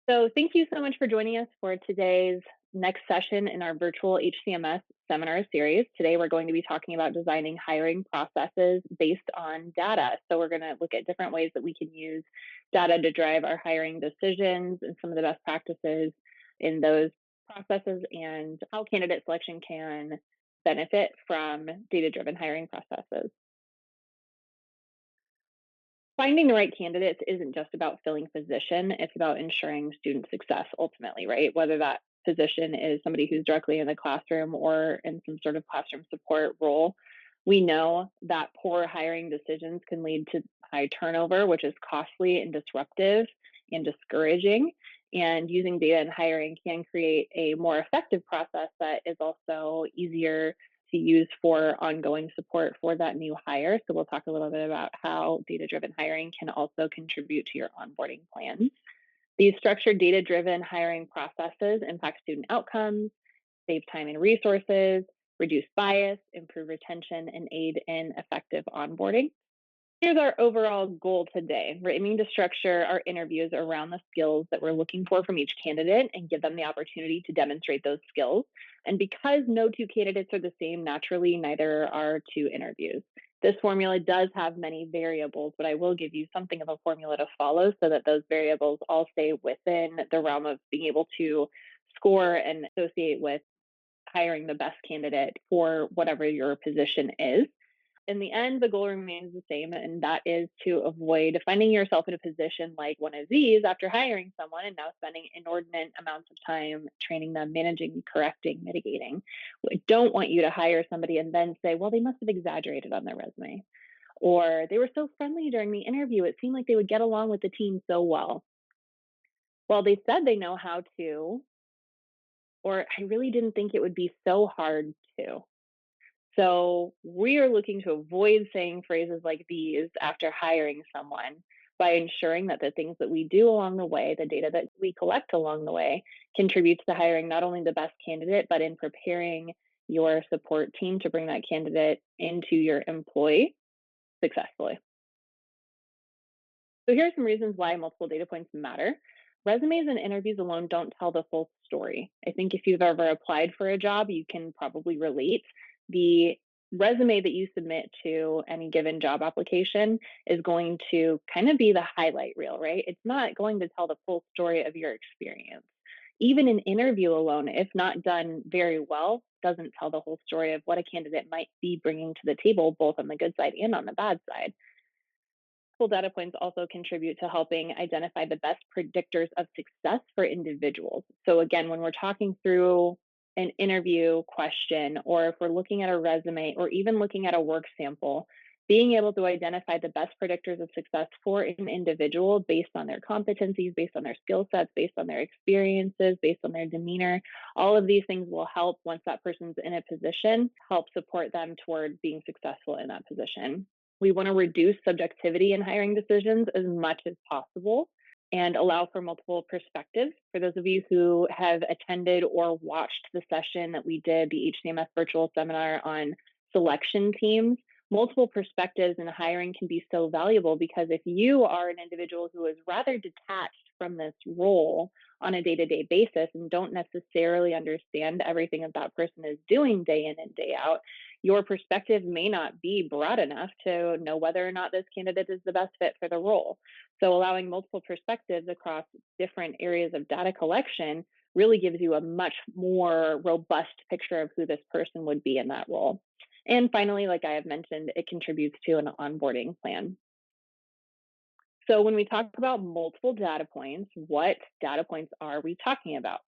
So, thank you so much for joining us for today's next session in our virtual HCMS seminar series. Today, we're going to be talking about designing hiring processes based on data. So, we're going to look at different ways that we can use data to drive our hiring decisions and some of the best practices in those processes and how candidate selection can benefit from data driven hiring processes. Finding the right candidates isn't just about filling position, it's about ensuring student success ultimately, right? Whether that position is somebody who's directly in the classroom or in some sort of classroom support role. We know that poor hiring decisions can lead to high turnover, which is costly and disruptive and discouraging. And using data in hiring can create a more effective process that is also easier to use for ongoing support for that new hire. So we'll talk a little bit about how data-driven hiring can also contribute to your onboarding plans. These structured data-driven hiring processes impact student outcomes, save time and resources, reduce bias, improve retention, and aid in effective onboarding. Here's our overall goal today. We're aiming to structure our interviews around the skills that we're looking for from each candidate and give them the opportunity to demonstrate those skills. And because no two candidates are the same, naturally, neither are two interviews. This formula does have many variables, but I will give you something of a formula to follow so that those variables all stay within the realm of being able to score and associate with hiring the best candidate for whatever your position is. In the end, the goal remains the same, and that is to avoid finding yourself in a position like one of these after hiring someone and now spending inordinate amounts of time training them, managing, correcting, mitigating. I don't want you to hire somebody and then say, well, they must have exaggerated on their resume, or they were so friendly during the interview. It seemed like they would get along with the team so well. Well, they said they know how to, or I really didn't think it would be so hard to. So we are looking to avoid saying phrases like these after hiring someone by ensuring that the things that we do along the way, the data that we collect along the way, contributes to hiring not only the best candidate, but in preparing your support team to bring that candidate into your employee successfully. So here are some reasons why multiple data points matter. Resumes and interviews alone don't tell the full story. I think if you've ever applied for a job, you can probably relate. The resume that you submit to any given job application is going to kind of be the highlight reel, right? It's not going to tell the full story of your experience. Even an interview alone, if not done very well, doesn't tell the whole story of what a candidate might be bringing to the table, both on the good side and on the bad side. Data points also contribute to helping identify the best predictors of success for individuals. So, again, when we're talking through an interview question, or if we're looking at a resume, or even looking at a work sample, being able to identify the best predictors of success for an individual based on their competencies, based on their skill sets, based on their experiences, based on their demeanor, all of these things will help once that person's in a position, help support them toward being successful in that position. We want to reduce subjectivity in hiring decisions as much as possible and allow for multiple perspectives. For those of you who have attended or watched the session that we did, the HCMS virtual seminar on selection teams, multiple perspectives in hiring can be so valuable because if you are an individual who is rather detached from this role on a day-to-day basis and don't necessarily understand everything that that person is doing day in and day out, your perspective may not be broad enough to know whether or not this candidate is the best fit for the role. So allowing multiple perspectives across different areas of data collection really gives you a much more robust picture of who this person would be in that role. And finally, like I have mentioned, it contributes to an onboarding plan. So when we talk about multiple data points, what data points are we talking about?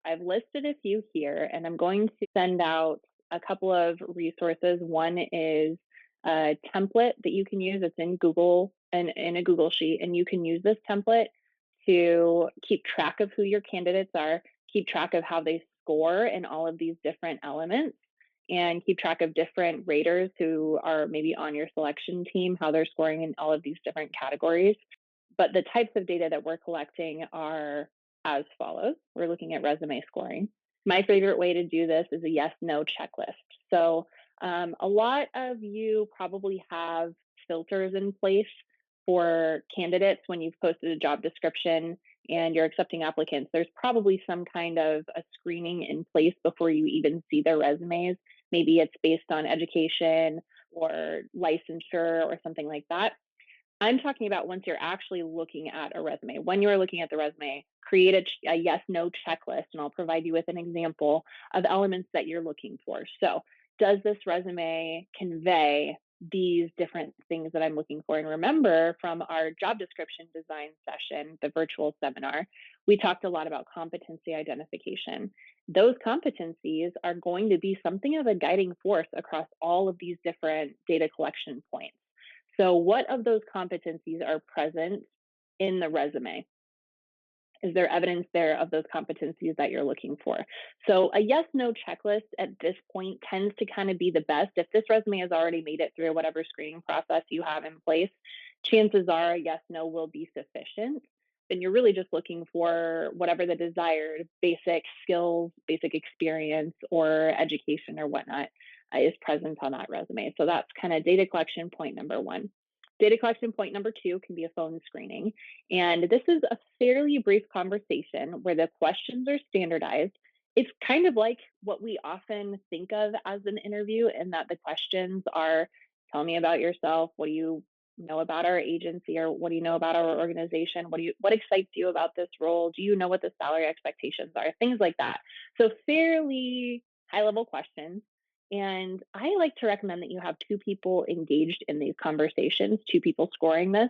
I've listed a few here, and I'm going to send out a couple of resources. One is a template that you can use. It's in Google and in a Google Sheet, and you can use this template to keep track of who your candidates are, keep track of how they score in all of these different elements, and keep track of different raters who are maybe on your selection team, how they're scoring in all of these different categories. But the types of data that we're collecting are as follows. We're looking at resume scoring. My favorite way to do this is a yes no checklist. So, a lot of you probably have filters in place for candidates when you've posted a job description and you're accepting applicants, there's probably some kind of a screening in place before you even see their resumes. Maybe it's based on education or licensure or something like that. I'm talking about once you're actually looking at a resume. When you're looking at the resume, create a yes no checklist, and I'll provide you with an example of elements that you're looking for. So, does this resume convey these different things that I'm looking for? And remember from our job description design session, the virtual seminar, we talked a lot about competency identification. Those competencies are going to be something of a guiding force across all of these different data collection points. So, what of those competencies are present in the resume? Is there evidence there of those competencies that you're looking for? So, a yes no checklist at this point tends to kind of be the best. If this resume has already made it through whatever screening process you have in place, chances are a yes no will be sufficient. Then you're really just looking for whatever the desired basic skills, basic experience, or education or whatnot is present on that resume. So that's kind of data collection point number one. Data collection point number two can be a phone screening. And this is a fairly brief conversation where the questions are standardized. It's kind of like what we often think of as an interview, in that the questions are, tell me about yourself. What do you know about our agency, or what do you know about our organization? What excites you about this role? Do you know what the salary expectations are? Things like that. So fairly high level questions. And I like to recommend that you have two people engaged in these conversations, two people scoring this.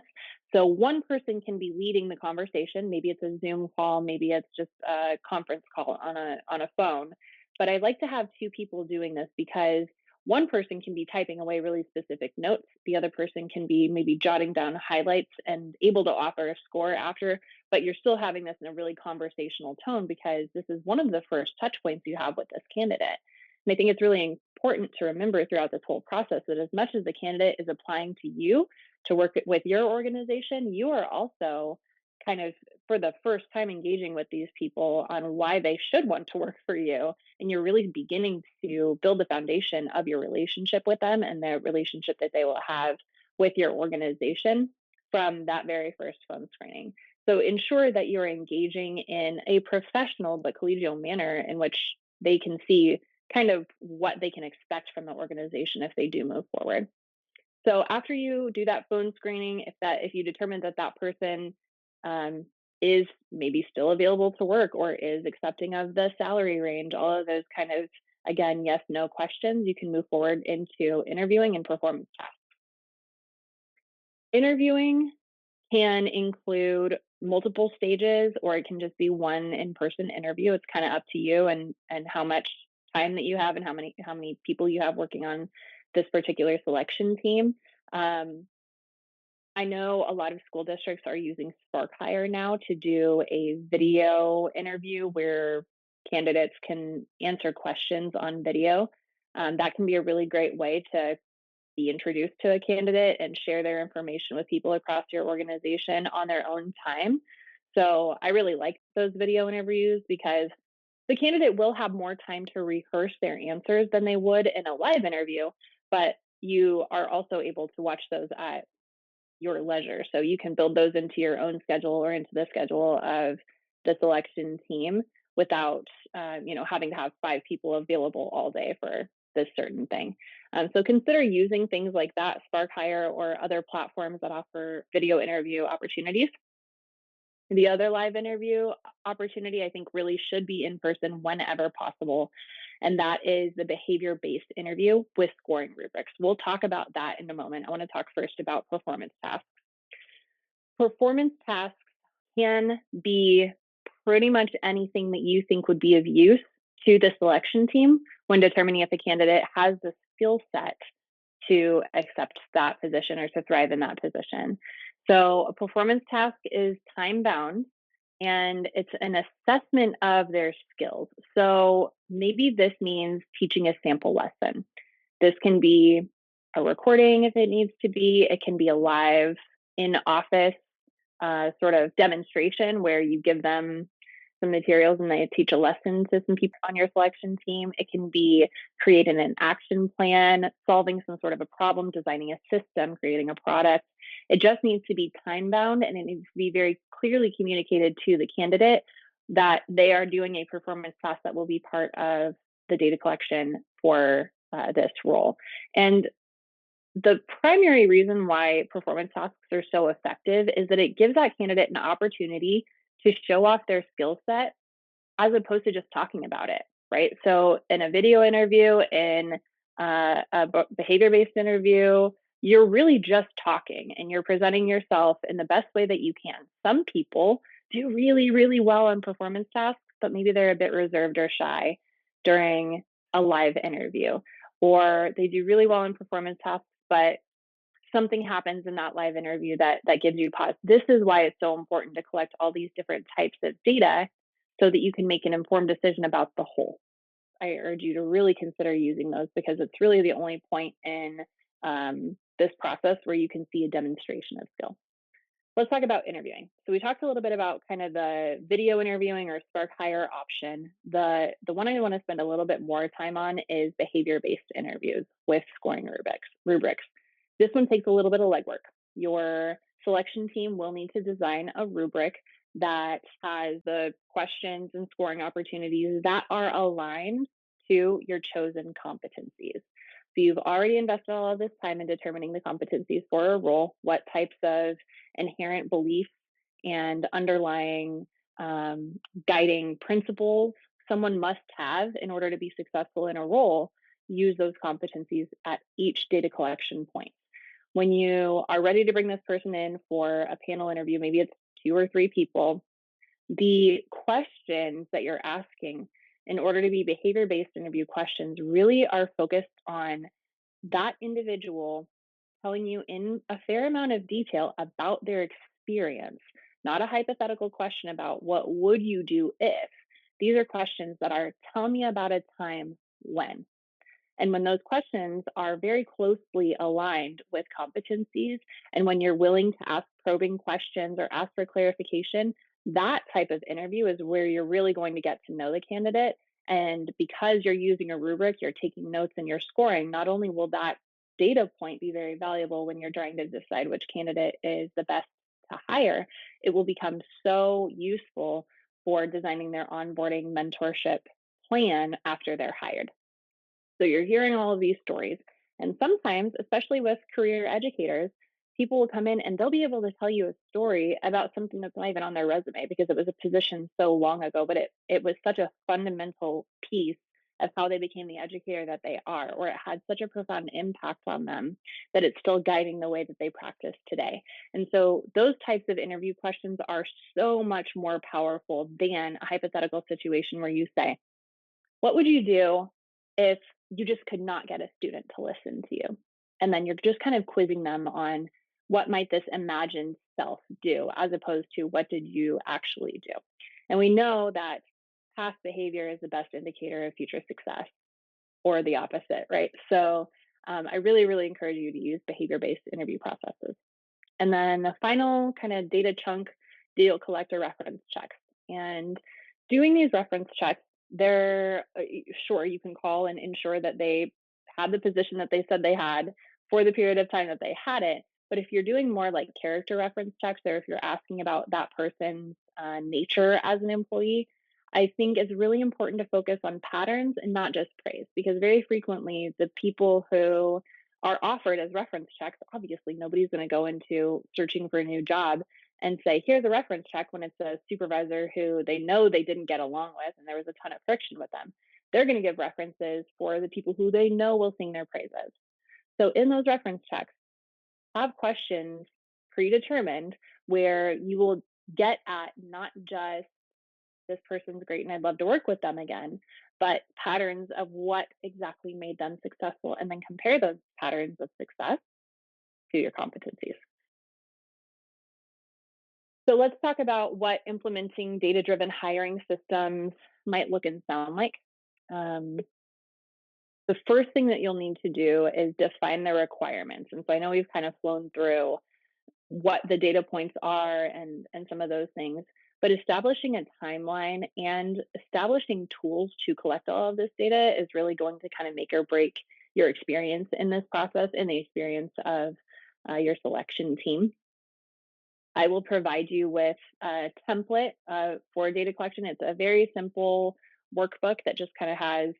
So one person can be leading the conversation. Maybe it's a Zoom call, maybe it's just a conference call on a phone. But I like to have two people doing this because one person can be typing away really specific notes. The other person can be maybe jotting down highlights and able to offer a score after, but you're still having this in a really conversational tone because this is one of the first touch points you have with this candidate. And I think it's really important to remember throughout this whole process that as much as the candidate is applying to you to work with your organization, you are also kind of for the first time engaging with these people on why they should want to work for you. And you're really beginning to build the foundation of your relationship with them and the relationship that they will have with your organization from that very first phone screening. So ensure that you're engaging in a professional but collegial manner in which they can see kind of what they can expect from the organization if they do move forward. So after you do that phone screening, if you determine that that person um, is maybe still available to work or is accepting of the salary range, all of those kind of, again, yes no questions, you can move forward into interviewing and performance tasks. Interviewing can include multiple stages, or it can just be one in-person interview. It's kind of up to you and how much time that you have and how many people you have working on this particular selection team. Um, I know a lot of school districts are using Spark Hire now to do a video interview where candidates can answer questions on video. That can be a really great way to be introduced to a candidate and share their information with people across your organization on their own time. So I really like those video interviews because the candidate will have more time to rehearse their answers than they would in a live interview, but you are also able to watch those at your leisure. So you can build those into your own schedule or into the schedule of the selection team without, having to have five people available all day for this certain thing. So consider using things like that, Spark Hire or other platforms that offer video interview opportunities. The other live interview opportunity, I think, really should be in person whenever possible. And that is the behavior based interview with scoring rubrics. We'll talk about that in a moment. I want to talk first about performance tasks. Performance tasks can be pretty much anything that you think would be of use to the selection team when determining if a candidate has the skill set to accept that position or to thrive in that position. So, a performance task is time bound and it's an assessment of their skills. So, maybe this means teaching a sample lesson. This can be a recording if it needs to be, it can be a live in office sort of demonstration where you give them some materials and they teach a lesson to some people on your selection team. It can be creating an action plan, solving some sort of a problem, designing a system, creating a product. It just needs to be time bound and it needs to be very clearly communicated to the candidate that they are doing a performance task that will be part of the data collection for this role. And the primary reason why performance tasks are so effective is that it gives that candidate an opportunity to show off their skill set as opposed to just talking about it, right? So in a video interview, in a behavior-based interview, you're really just talking and you're presenting yourself in the best way that you can. Some people do really, really well on performance tasks, but maybe they're a bit reserved or shy during a live interview, or they do really well in performance tasks, but something happens in that live interview that gives you pause. This is why it's so important to collect all these different types of data so that you can make an informed decision about the whole. I urge you to really consider using those because it's really the only point in this process where you can see a demonstration of skill. Let's talk about interviewing. So we talked a little bit about kind of the video interviewing or Spark Hire option. The one I want to spend a little bit more time on is behavior-based interviews with scoring rubrics. This one takes a little bit of legwork. Your selection team will need to design a rubric that has the questions and scoring opportunities that are aligned to your chosen competencies. So you've already invested all of this time in determining the competencies for a role, what types of inherent beliefs and underlying guiding principles someone must have in order to be successful in a role. Use those competencies at each data collection point. When you are ready to bring this person in for a panel interview, maybe it's 2 or 3 people, the questions that you're asking in order to be behavior-based interview questions really are focused on that individual telling you in a fair amount of detail about their experience, not a hypothetical question about what would you do if. These are questions that are tell me about a time when. And when those questions are very closely aligned with competencies, and when you're willing to ask probing questions or ask for clarification, that type of interview is where you're really going to get to know the candidate. And because you're using a rubric, you're taking notes and you're scoring, not only will that data point be very valuable when you're trying to decide which candidate is the best to hire, it will become so useful for designing their onboarding mentorship plan after they're hired. So you're hearing all of these stories. And sometimes, especially with career educators, people will come in and they'll be able to tell you a story about something that's not even on their resume because it was a position so long ago, but it was such a fundamental piece of how they became the educator that they are, or it had such a profound impact on them that it's still guiding the way that they practice today. And so those types of interview questions are so much more powerful than a hypothetical situation where you say, what would you do if you just could not get a student to listen to you? And then you're just kind of quizzing them on what might this imagined self do, as opposed to what did you actually do? And we know that past behavior is the best indicator of future success, or the opposite, right? So I really, really encourage you to use behavior-based interview processes. And then the final kind of data chunk, data collector reference checks. And doing these reference checks, they're sure you can call and ensure that they had the position that they said they had for the period of time that they had it. But if you're doing more like character reference checks, or if you're asking about that person's nature as an employee, I think it's really important to focus on patterns and not just praise, because very frequently the people who are offered as reference checks, obviously nobody's going to go into searching for a new job and say, here's a reference check when it's a supervisor who they know they didn't get along with and there was a ton of friction with them. They're going to give references for the people who they know will sing their praises. So in those reference checks, have questions predetermined where you will get at not just this person's great and I'd love to work with them again, but patterns of what exactly made them successful, and then compare those patterns of success to your competencies. So let's talk about what implementing data-driven hiring systems might look and sound like. Um, the first thing that you'll need to do is define the requirements. And so I know we've kind of flown through what the data points are and some of those things. But establishing a timeline and establishing tools to collect all of this data is really going to kind of make or break your experience in this process and the experience of your selection team. I will provide you with a template for data collection. It's a very simple workbook that just kind of has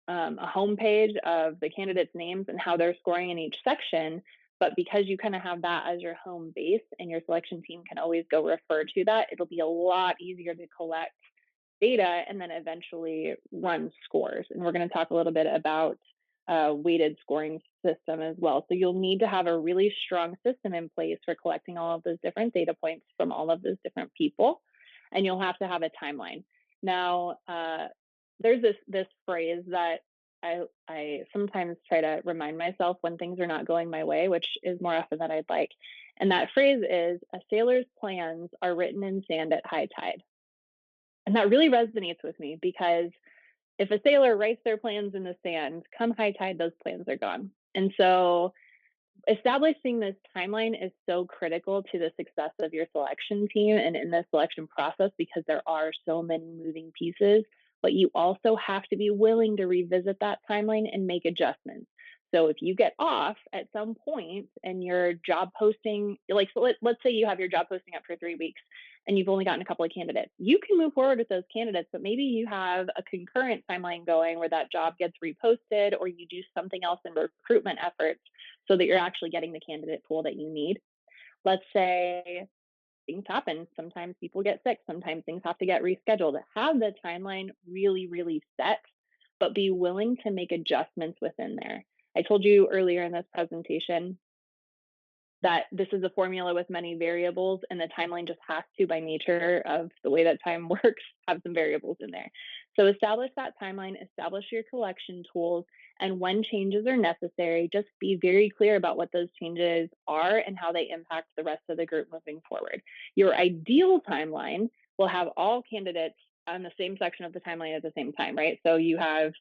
a homepage of the candidates' names and how they're scoring in each section. But because you kind of have that as your home base and your selection team can always go refer to that, it'll be a lot easier to collect data and then eventually run scores. And we're going to talk a little bit about weighted scoring system as well. So you'll need to have a really strong system in place for collecting all of those different data points from all of those different people, and you'll have to have a timeline. Now, there's this phrase that I sometimes try to remind myself when things are not going my way, which is more often than I'd like. And that phrase is, "A sailor's plans are written in sand at high tide." And that really resonates with me because if a sailor writes their plans in the sand, come high tide, those plans are gone. And so establishing this timeline is so critical to the success of your selection team and in the selection process because there are so many moving pieces, but you also have to be willing to revisit that timeline and make adjustments. So if you get off at some point and your job posting, like so let's say you have your job posting up for 3 weeks and you've only gotten a couple of candidates, you can move forward with those candidates, but maybe you have a concurrent timeline going where that job gets reposted or you do something else in recruitment efforts so that you're actually getting the candidate pool that you need. Let's say things happen. Sometimes people get sick. Sometimes things have to get rescheduled. Have the timeline really, really set, but be willing to make adjustments within there. I told you earlier in this presentation that this is a formula with many variables, and the timeline just has to, by nature of the way that time works, have some variables in there. So establish that timeline, establish your collection tools, and when changes are necessary, just be very clear about what those changes are and how they impact the rest of the group moving forward. Your ideal timeline will have all candidates on the same section of the timeline at the same time, right? So you have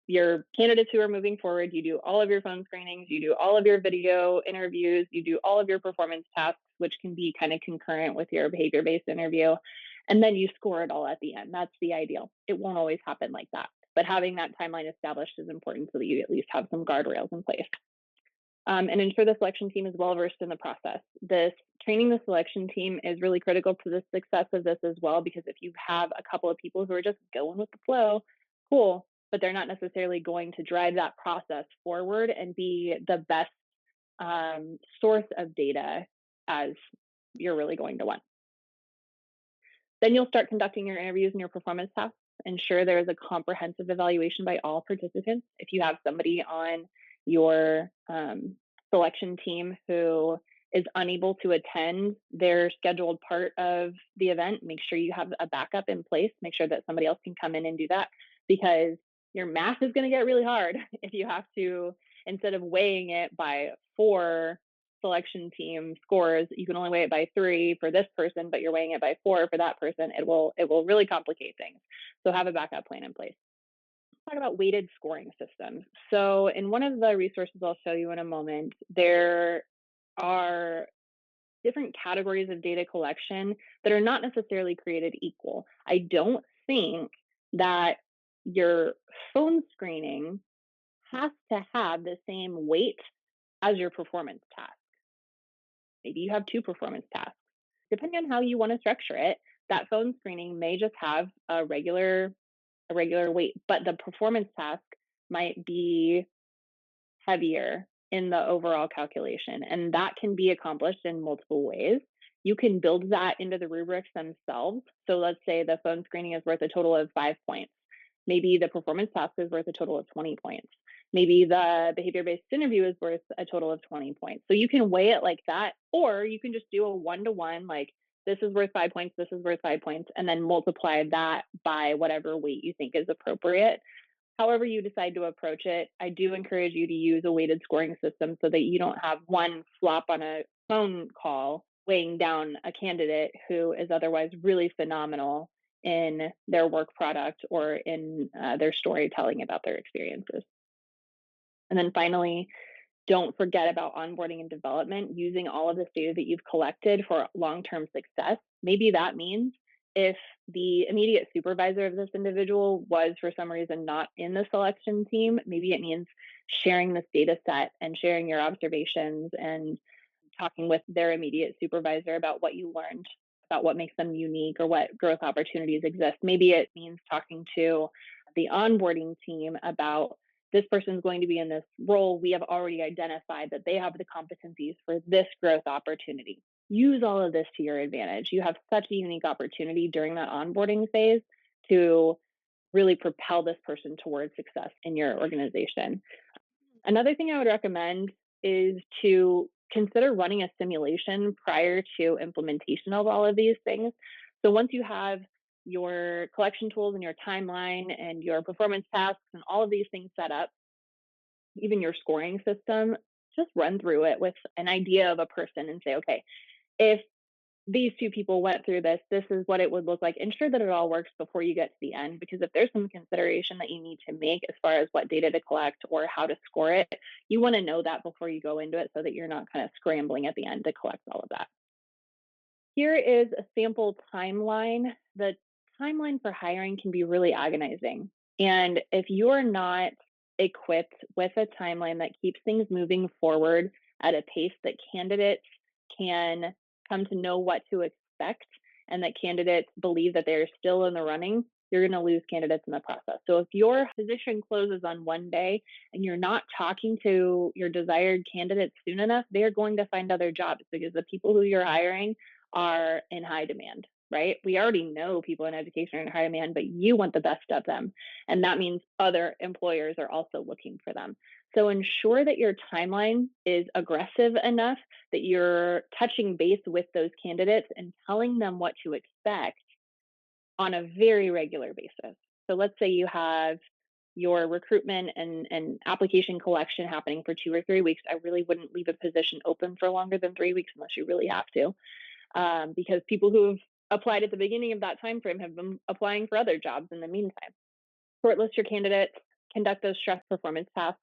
your candidates who are moving forward, you do all of your phone screenings, you do all of your video interviews, you do all of your performance tasks, which can be kind of concurrent with your behavior based interview. And then you score it all at the end. That's the ideal. It won't always happen like that. But having that timeline established is important so that you at least have some guardrails in place. And ensure the selection team is well versed in the process. This training the selection team is really critical to the success of this as well, because if you have a couple of people who are just going with the flow, cool, but they're not necessarily going to drive that process forward and be the best source of data as you're really going to want. Then you'll start conducting your interviews and your performance tasks. Ensure there is a comprehensive evaluation by all participants. If you have somebody on your selection team who is unable to attend their scheduled part of the event, make sure you have a backup in place. Make sure that somebody else can come in and do that, because your math is going to get really hard if you have to, instead of weighing it by 4 selection team scores, you can only weigh it by 3 for this person, but you're weighing it by 4 for that person. It will really complicate things. So have a backup plan in place. Let's talk about weighted scoring systems. So in one of the resources I'll show you in a moment, there are different categories of data collection that are not necessarily created equal. I don't think that your phone screening has to have the same weight as your performance task. Maybe you have 2 performance tasks. Depending on how you want to structure it, that phone screening may just have a regular weight, but the performance task might be heavier in the overall calculation. And that can be accomplished in multiple ways. You can build that into the rubrics themselves. So let's say the phone screening is worth a total of 5 points. Maybe the performance task is worth a total of 20 points. Maybe the behavior based interview is worth a total of 20 points. So you can weigh it like that, or you can just do a 1-to-1, like this is worth 5 points, this is worth 5 points, and then multiply that by whatever weight you think is appropriate. However you decide to approach it, I do encourage you to use a weighted scoring system so that you don't have one flop on a phone call weighing down a candidate who is otherwise really phenomenal in their work product or in their storytelling about their experiences. And then finally, don't forget about onboarding and development, using all of this data that you've collected for long-term success. Maybe that means If the immediate supervisor of this individual was for some reason not in the selection team, maybe it means sharing this data set and sharing your observations and talking with their immediate supervisor about what you learned, about what makes them unique or what growth opportunities exist. Maybe it means talking to the onboarding team about this person's going to be in this role. We have already identified that they have the competencies for this growth opportunity. Use all of this to your advantage. You have such a unique opportunity during that onboarding phase to really propel this person towards success in your organization. Another thing I would recommend is to consider running a simulation prior to implementation of all of these things. So once you have your collection tools and your timeline and your performance tasks and all of these things set up, even your scoring system, just run through it with an idea of a person and say, okay, if these two people went through this, this is what it would look like. Ensure that it all works before you get to the end, because if there's some consideration that you need to make as far as what data to collect or how to score it, you want to know that before you go into it so that you're not kind of scrambling at the end to collect all of that. Here is a sample timeline. The timeline for hiring can be really agonizing. And if you're not equipped with a timeline that keeps things moving forward at a pace that candidates can come to know what to expect and that candidates believe that they're still in the running, you're going to lose candidates in the process. So if your position closes on one day and you're not talking to your desired candidates soon enough, they're going to find other jobs because the people who you're hiring are in high demand, right? We already know people in education are in high demand, but you want the best of them. And that means other employers are also looking for them. So ensure that your timeline is aggressive enough that you're touching base with those candidates and telling them what to expect on a very regular basis. So let's say you have your recruitment and application collection happening for 2 or 3 weeks. I really wouldn't leave a position open for longer than 3 weeks unless you really have to, because people who've applied at the beginning of that time frame have been applying for other jobs in the meantime. Shortlist your candidates, conduct those stress performance tasks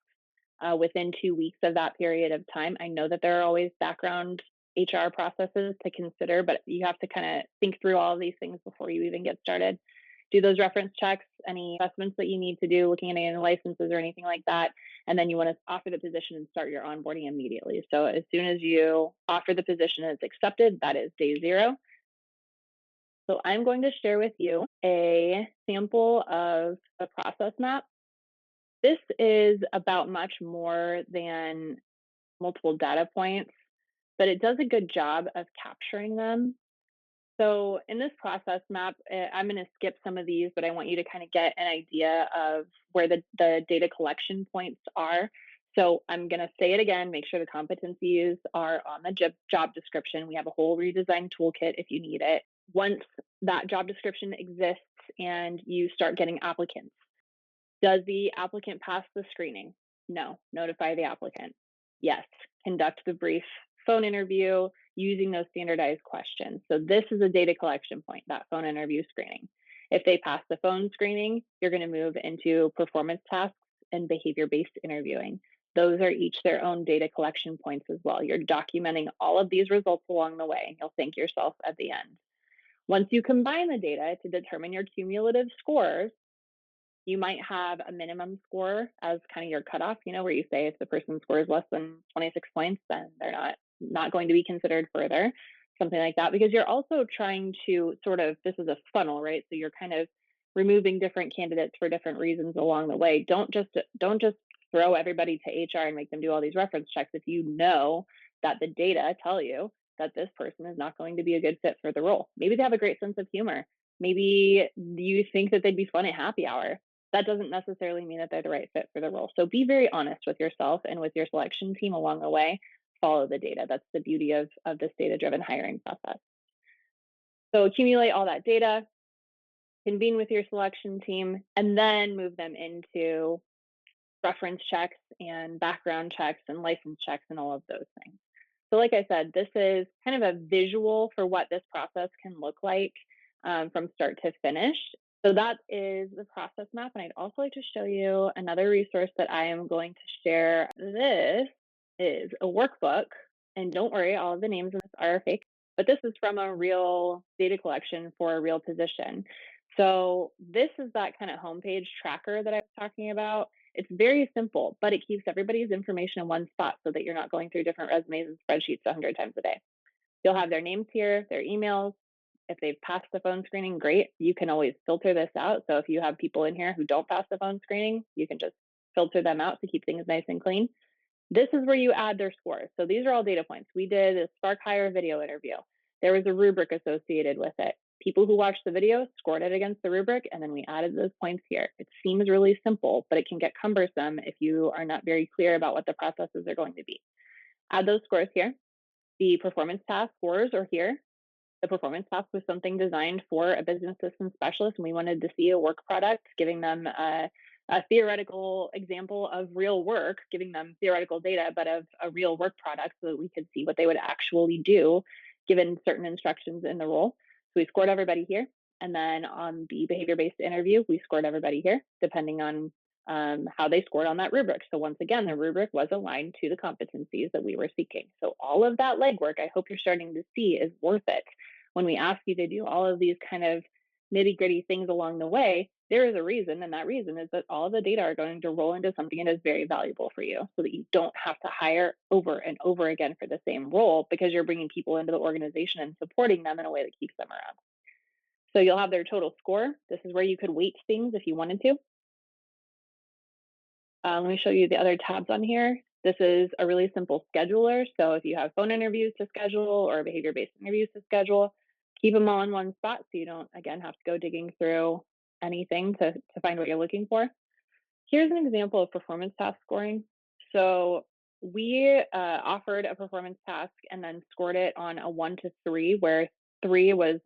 within 2 weeks of that period of time. I know that there are always background HR processes to consider, but you have to kind of think through all of these things before you even get started. Do those reference checks, any assessments that you need to do, looking at any licenses or anything like that. And then you want to offer the position and start your onboarding immediately. So as soon as you offer the position and it's accepted, that is day zero. So I'm going to share with you a sample of a process map. This is about much more than multiple data points, but it does a good job of capturing them. So in this process map, I'm going to skip some of these, but I want you to kind of get an idea of where the data collection points are. So I'm going to say it again, make sure the competencies are on the job description. We have a whole redesign toolkit if you need it. Once that job description exists and you start getting applicants, does the applicant pass the screening? No. Notify the applicant. Yes. Conduct the brief phone interview using those standardized questions. So this is a data collection point, that phone interview screening. If they pass the phone screening, you're going to move into performance tasks and behavior-based interviewing. Those are each their own data collection points as well. You're documenting all of these results along the way, and you'll thank yourself at the end. Once you combine the data to determine your cumulative scores, you might have a minimum score as kind of your cutoff, where you say if the person scores less than 26 points, then they're not going to be considered further, something like that. Because you're also trying to sort of, this is a funnel, right? So you're kind of removing different candidates for different reasons along the way. Don't just throw everybody to HR and make them do all these reference checks if you know that the data tell you that this person is not going to be a good fit for the role. Maybe they have a great sense of humor. Maybe you think that they'd be fun at happy hour. That doesn't necessarily mean that they're the right fit for the role. So be very honest with yourself and with your selection team along the way. Follow the data. That's the beauty of this data-driven hiring process. So accumulate all that data, convene with your selection team, and then move them into reference checks and background checks and license checks and all of those things. So like I said, this is kind of a visual for what this process can look like from start to finish. So that is the process map. And I'd also like to show you another resource that I am going to share. This is a workbook. And don't worry, all of the names in this are fake. but this is from a real data collection for a real position. So this is that kind of homepage tracker that I was talking about. It's very simple, but it keeps everybody's information in one spot so that you're not going through different resumes and spreadsheets 100 times a day. You'll have their names here, their emails. If they've passed the phone screening, great. You can always filter this out. So if you have people in here who don't pass the phone screening, you can just filter them out to keep things nice and clean. This is where you add their scores. So these are all data points. We did a Spark Hire video interview. There was a rubric associated with it. People who watched the video scored it against the rubric, and then we added those points here. It seems really simple, but it can get cumbersome if you are not very clear about what the processes are going to be. Add those scores here. The performance task scores are here. The performance task was something designed for a business system specialist, and we wanted to see a work product, giving them a theoretical example of real work, giving them theoretical data, but of a real work product so that we could see what they would actually do given certain instructions in the role. So we scored everybody here. And then on the behavior-based interview, we scored everybody here, depending on how they scored on that rubric. So once again, the rubric was aligned to the competencies that we were seeking. So all of that legwork, I hope you're starting to see, is worth it. When we ask you to do all of these kind of nitty gritty things along the way, there is a reason, and that reason is that all of the data are going to roll into something that is very valuable for you so that you don't have to hire over and over again for the same role because you're bringing people into the organization and supporting them in a way that keeps them around. So you'll have their total score. This is where you could weight things if you wanted to. Let me show you the other tabs on here. This is a really simple scheduler. So if you have phone interviews to schedule or behavior-based interviews to schedule, keep them all in one spot so you don't, again, have to go digging through anything to find what you're looking for. Here's an example of performance task scoring. So we offered a performance task and then scored it on a 1 to 3, where 3 was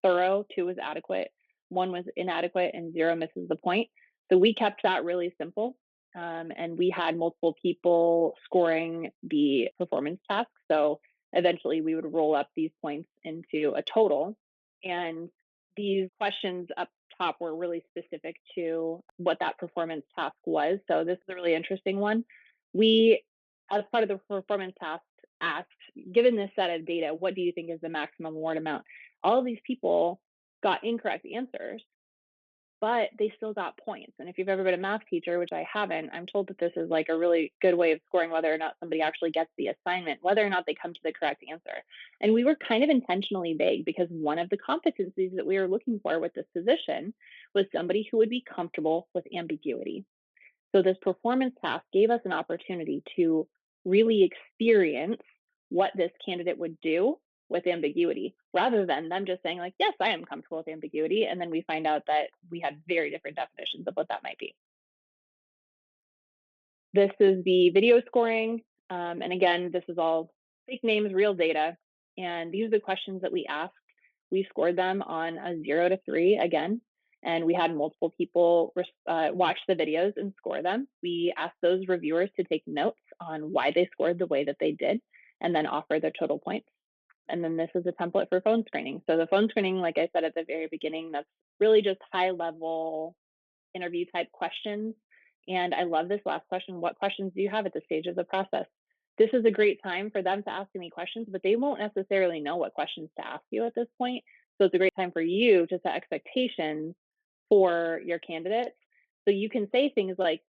thorough, 2 was adequate, 1 was inadequate, and 0 misses the point. So we kept that really simple. And we had multiple people scoring the performance task. So eventually we would roll up these points into a total. And these questions up top were really specific to what that performance task was. So this is a really interesting one. We, as part of the performance task, asked, given this set of data, what do you think is the maximum award amount? All of these people got incorrect answers, but they still got points. And if you've ever been a math teacher, which I haven't, I'm told that this is like a really good way of scoring whether or not somebody actually gets the assignment, whether or not they come to the correct answer. And we were kind of intentionally vague because one of the competencies that we were looking for with this position was somebody who would be comfortable with ambiguity. So this performance task gave us an opportunity to really experience what this candidate would do with ambiguity rather than them just saying like, yes, I am comfortable with ambiguity. And then we find out that we had very different definitions of what that might be. This is the video scoring. And again, this is all fake names, real data. And these are the questions that we asked. We scored them on a 0 to 3 again. And we had multiple people watch the videos and score them. We asked those reviewers to take notes on why they scored the way that they did and then offer their total points. And then this is a template for phone screening. So the phone screening, like I said at the very beginning, that's really just high level interview type questions. And I love this last question. What questions do you have at this stage of the process? This is a great time for them to ask me questions, but they won't necessarily know what questions to ask you at this point. So it's a great time for you to set expectations for your candidates. So you can say things like,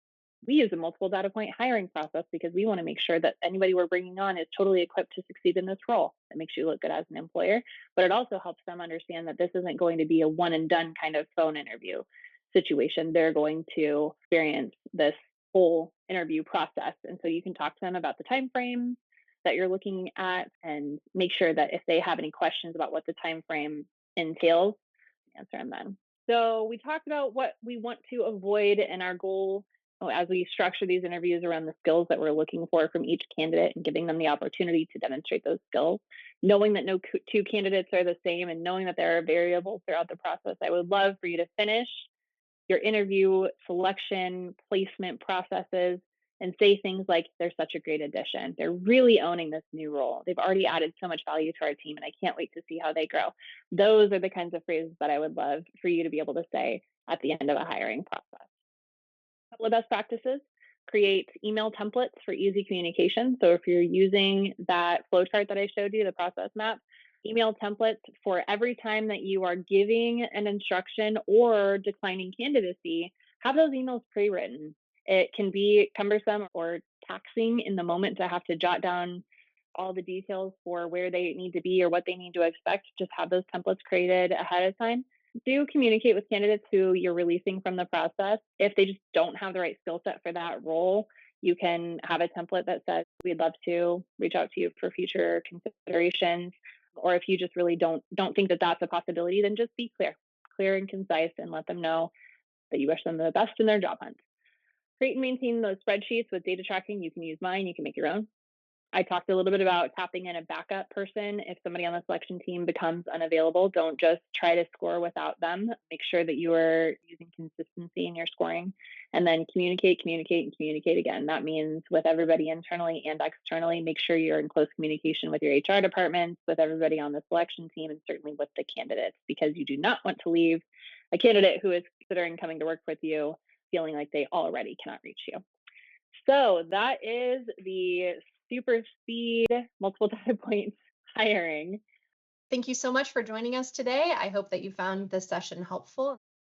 we use a multiple data point hiring process because we want to make sure that anybody we're bringing on is totally equipped to succeed in this role. It makes you look good as an employer, but it also helps them understand that this isn't going to be a one and done kind of phone interview situation. They're going to experience this whole interview process. And so you can talk to them about the time frame that you're looking at and make sure that if they have any questions about what the time frame entails, answer them then. So we talked about what we want to avoid and our goal as we structure these interviews around the skills that we're looking for from each candidate and giving them the opportunity to demonstrate those skills, knowing that no two candidates are the same and knowing that there are variables throughout the process. I would love for you to finish your interview selection placement processes and say things like, they're such a great addition. They're really owning this new role. They've already added so much value to our team, and I can't wait to see how they grow. Those are the kinds of phrases that I would love for you to be able to say at the end of a hiring process. A couple of best practices: create email templates for easy communication. So if you're using that flowchart that I showed you, the process map, email templates for every time that you are giving an instruction or declining candidacy. Have those emails pre written. It can be cumbersome or taxing in the moment to have to jot down all the details for where they need to be or what they need to expect. Just have those templates created ahead of time. Do communicate with candidates who you're releasing from the process. If they just don't have the right skill set for that role, you can have a template that says, we'd love to reach out to you for future considerations. Or if you just really don't think that that's a possibility, then just be clear and concise, and let them know that you wish them the best in their job hunt. Create and maintain those spreadsheets with data tracking. You can use mine, you can make your own. I talked a little bit about tapping in a backup person. If somebody on the selection team becomes unavailable, don't just try to score without them. Make sure that you are using consistency in your scoring, and then communicate, communicate, and communicate again. That means with everybody internally and externally. Make sure you're in close communication with your HR departments, with everybody on the selection team, and certainly with the candidates, because you do not want to leave a candidate who is considering coming to work with you feeling like they already cannot reach you. So that is the super speed multiple data points hiring. Thank you so much for joining us today. I hope that you found this session helpful.